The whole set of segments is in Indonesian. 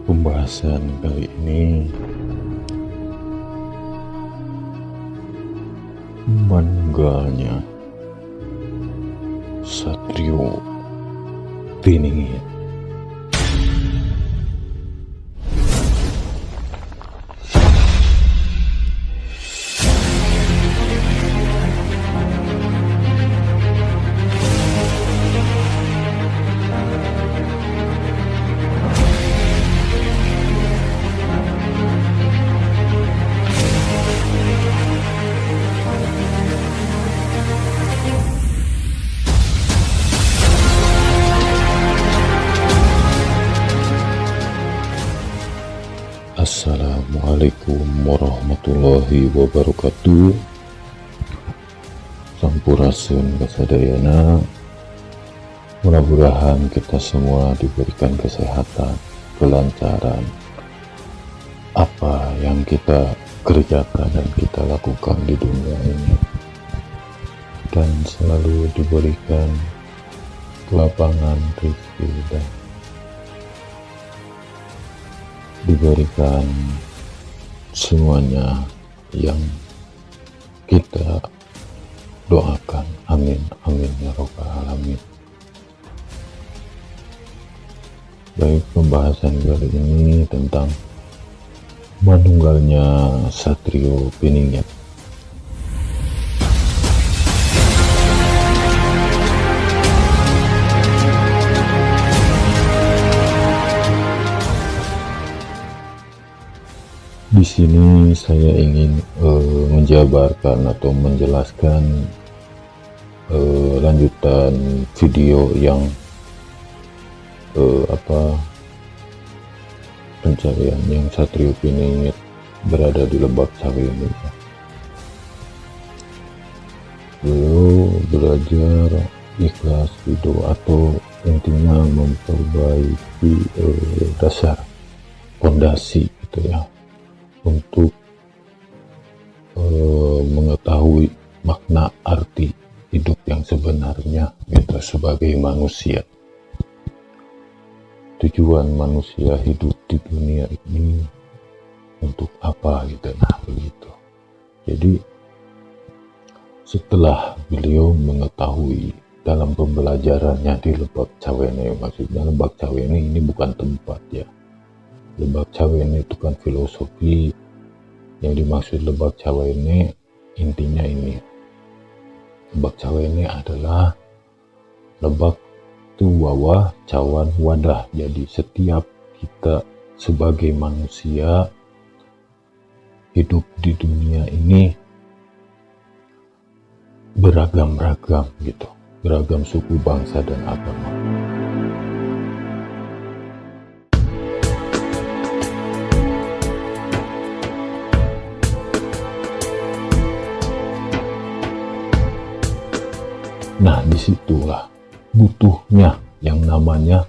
Pembahasan kali ini meninggalnya Satrio Piningit. Assalamualaikum warahmatullahi wabarakatuh. Sampurasun kasadayana. Mudah-mudahan kita semua diberikan kesehatan, kelancaran apa yang kita kerjakan dan kita lakukan di dunia ini, dan selalu diberikan kelapangan rezeki dan diberikan semuanya yang kita doakan. Amin amin ya rabbal alamin. Baik, pembahasan kali ini tentang meninggalnya Satrio Piningit. Di sini saya ingin menjabarkan atau menjelaskan lanjutan video yang pencarian yang Satrio Piningit berada di Lebak Cawe ini. Beliau belajar ikhlas ridho, atau intinya memperbaiki dasar pondasi gitu ya, untuk mengetahui makna arti hidup yang sebenarnya gitu sebagai manusia. Tujuan manusia hidup di dunia ini untuk apa gitu, nah begitu. Jadi setelah beliau mengetahui dalam pembelajarannya di Lebak Cawene, maksudnya Lebak Cawene ini bukan tempat ya. Lebak Cawene itu kan filosofi. Yang dimaksud Lebak Cawene intinya ini, Lebak Cawene adalah lebak itu wawah, cawan wadah. Jadi setiap kita sebagai manusia hidup di dunia ini beragam-ragam gitu, beragam suku, bangsa dan agama. Nah, disitulah butuhnya yang namanya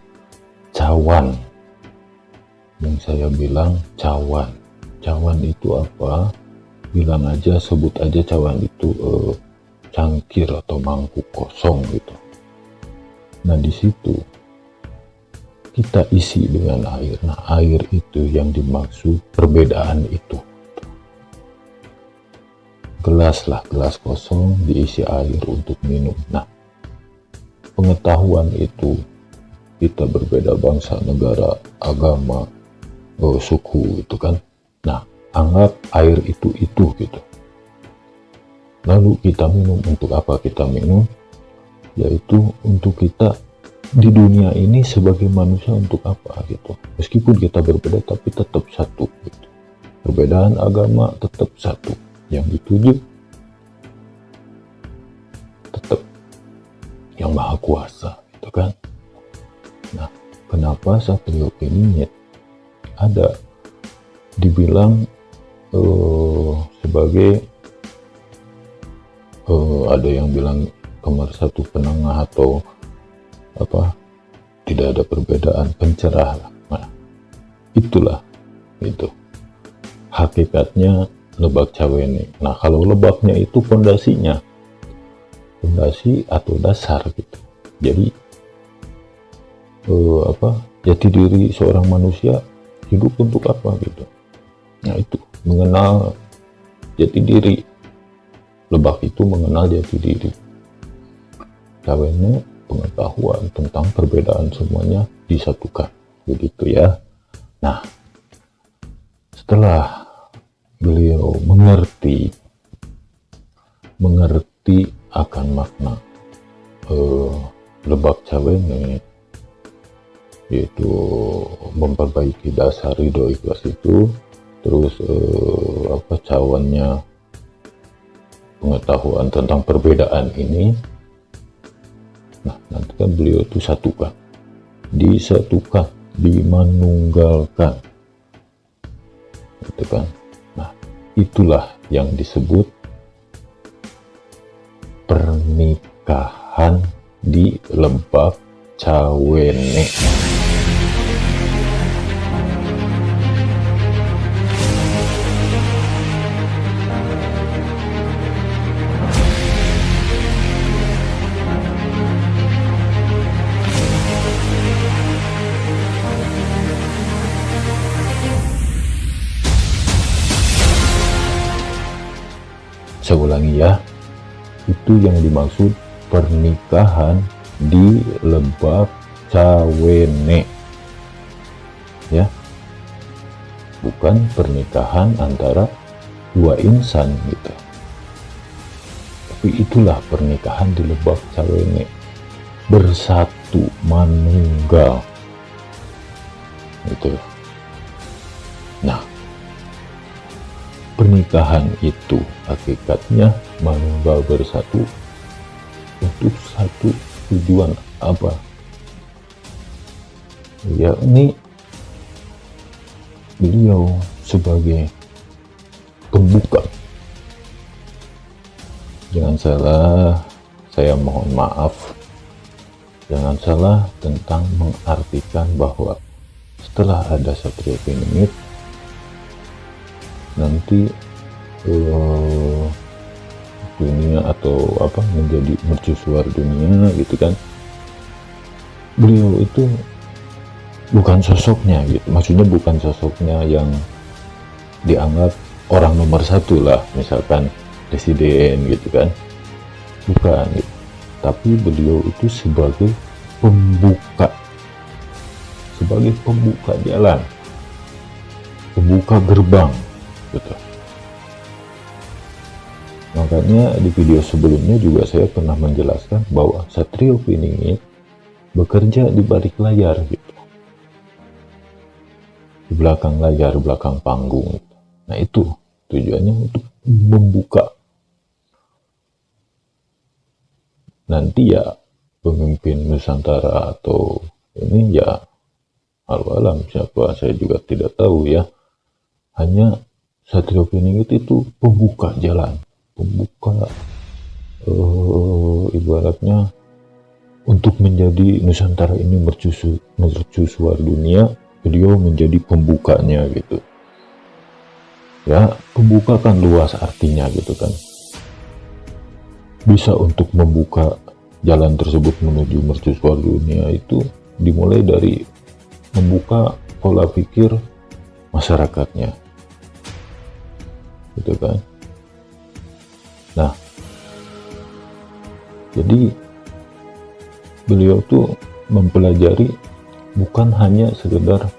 cawan. Yang saya bilang cawan. Cawan itu apa? Bilang aja, sebut aja cawan itu cangkir atau mangkuk kosong gitu. Nah, di situ kita isi dengan air. Nah, air itu yang dimaksud perbedaan itu. Gelas kosong diisi air untuk minum. Nah, pengetahuan itu kita berbeda bangsa, negara, agama, suku itu kan. Nah, anggap air itu gitu. Lalu kita minum. Untuk apa kita minum? Yaitu untuk kita di dunia ini sebagai manusia, untuk apa gitu. Meskipun kita berbeda tapi tetap satu gitu. Perbedaan agama tetap satu. Yang dituju tetap yang maha kuasa gitu kan. Nah, kenapa Satrio Piningit ada dibilang sebagai ada yang bilang nomor satu penengah atau apa, tidak ada perbedaan, pencerah lah. Nah, itulah itu hakikatnya Lebak Cawene. Nah, kalau lebaknya itu pondasinya, pondasi atau dasar gitu. Jadi jati diri seorang manusia hidup untuk apa gitu. Nah itu mengenal jati diri. Lebak itu mengenal jati diri. Cawene pengetahuan tentang perbedaan semuanya disatukan, begitu ya. Nah, setelah beliau mengerti akan makna Lebak Cawene, yaitu memperbaiki dasar ridho ikhlas itu, terus cawannya pengetahuan tentang perbedaan ini. Nah, nanti kan beliau itu disatukan, dimanunggalkan, gitu kan. Nah, itulah yang disebut pernikahan di Lebak Cawene. Saya ulangi ya, itu yang dimaksud pernikahan di Lebak Cawene ya, bukan pernikahan antara dua insan gitu, tapi itulah pernikahan di Lebak Cawene, bersatu manunggal gitu. Nah, pernikahan itu hakikatnya manunggal bersatu untuk satu tujuan apa? Yakni beliau sebagai pembuka. Jangan salah, saya mohon maaf, jangan salah tentang mengartikan bahwa setelah ada Satrio Piningit nanti dunia atau apa menjadi mercusuar dunia gitu kan. Beliau itu bukan sosoknya gitu, maksudnya bukan sosoknya yang dianggap orang nomor satu lah, misalkan presiden gitu kan, bukan gitu. Tapi beliau itu sebagai pembuka jalan, pembuka gerbang gitu. Makanya di video sebelumnya juga saya pernah menjelaskan bahwa Satrio Piningit bekerja di balik layar gitu, di belakang layar, belakang panggung gitu. Nah itu tujuannya untuk membuka. Nanti ya pemimpin Nusantara atau ini ya alam siapa saya juga tidak tahu ya. Hanya Satrio Piningit itu pembuka jalan, pembuka ibaratnya untuk menjadi Nusantara ini mercusuar dunia, beliau menjadi pembukanya gitu ya. Pembuka kan luas artinya gitu kan, bisa untuk membuka jalan tersebut menuju mercusuar dunia itu dimulai dari membuka pola pikir masyarakatnya gitu kan. Nah, jadi beliau tuh mempelajari bukan hanya sekedar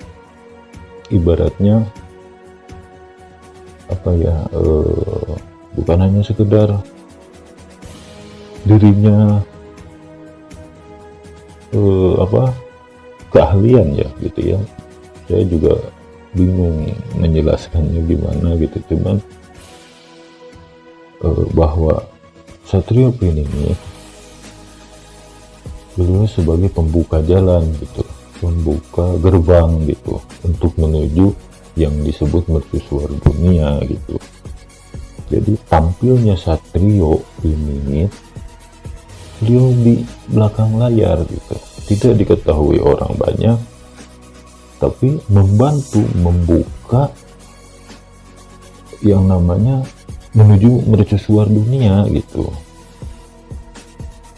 ibaratnya apa ya, bukan hanya sekedar dirinya keahlian ya gitu ya. Saya juga bingung menjelaskannya gimana gitu, cuman bahwa Satrio Piningit beliau sebagai pembuka jalan gitu, pembuka gerbang gitu untuk menuju yang disebut mercusuar dunia gitu. Jadi tampilnya Satrio Piningit, beliau di belakang layar gitu, tidak diketahui orang banyak, tapi membantu membuka yang namanya menuju mercusuar dunia gitu.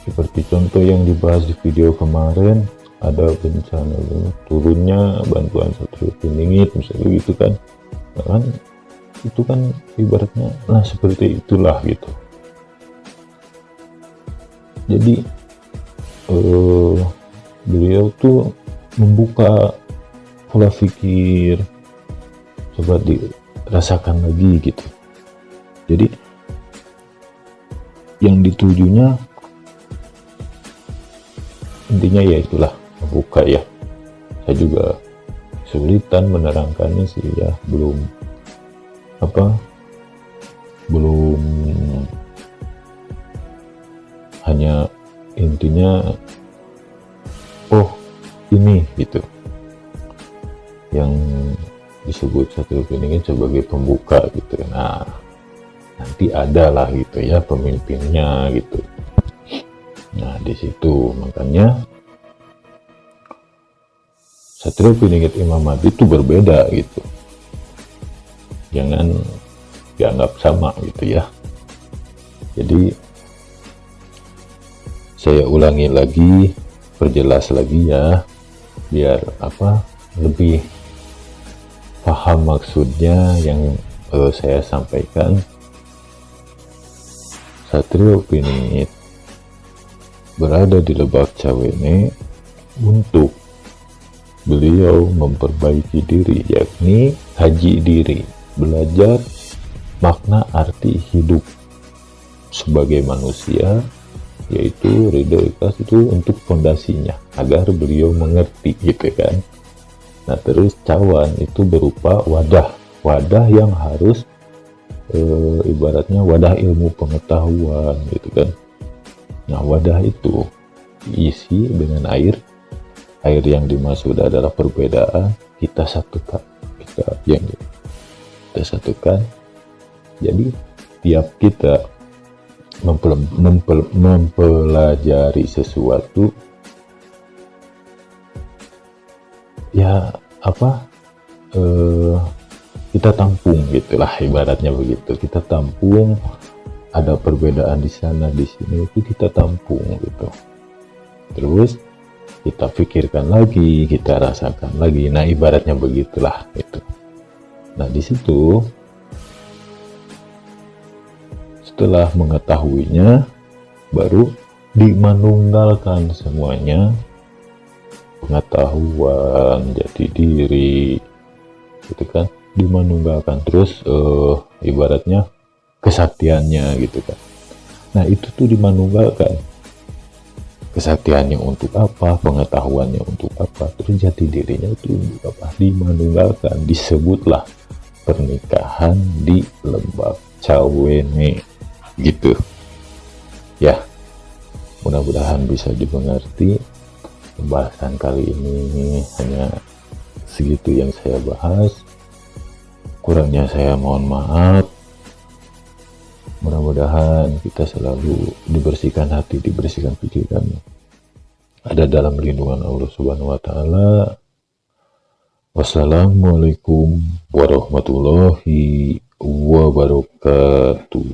Seperti contoh yang dibahas di video kemarin, ada bencana turunnya bantuan Satrio Piningit misalnya gitu kan. Nah, kan itu kan ibaratnya nah seperti itulah gitu. Jadi beliau tuh membuka pola pikir, coba dirasakan lagi gitu. Jadi yang ditujunya intinya ya itulah membuka ya. Saya juga kesulitan menerangkannya sih ya, belum hanya intinya oh ini gitu yang disebut Satrio Piningit sebagai pembuka gitu. Nah nanti ada lah gitu ya pemimpinnya gitu. Nah di situ makanya Satrio Piningit Imam Mahdi itu berbeda gitu, jangan dianggap sama gitu ya. Jadi saya ulangi lagi, perjelas lagi ya, biar lebih paham maksudnya yang saya sampaikan. Satrio Piningit berada di Lebak Cawene untuk beliau memperbaiki diri, yakni haji diri, belajar makna arti hidup sebagai manusia, yaitu ridho ikhlas itu untuk fondasinya agar beliau mengerti gitu kan. Nah terus cawan itu berupa wadah yang harus ibaratnya wadah ilmu pengetahuan gitu kan. Nah wadah itu diisi dengan air yang dimaksud adalah perbedaan, kita satukan, kita satukan. Jadi tiap kita mempelajari sesuatu ya kita tampung gitulah, ibaratnya begitu. Kita tampung, ada perbedaan di sana di sini itu kita tampung gitu, terus kita pikirkan lagi, kita rasakan lagi. Nah ibaratnya begitulah gitu. Nah di situ setelah mengetahuinya baru dimanunggalkan semuanya, pengetahuan, jati diri gitu kan, dimanunggalkan. Terus ibaratnya kesaktiannya gitu kan. Nah itu tuh dimanunggalkan, kesaktiannya untuk apa, pengetahuannya untuk apa, terus jati dirinya itu untuk apa, dimanunggalkan. Disebutlah pernikahan di Lebak Cawene gitu ya. Mudah-mudahan bisa dimengerti. Pembahasan kali ini hanya segitu yang saya bahas, kurangnya saya mohon maaf. Mudah-mudahan kita selalu dibersihkan hati, dibersihkan pikiran, ada dalam lindungan Allah Subhanahu wa Ta'ala. Wassalamualaikum warahmatullahi wabarakatuh.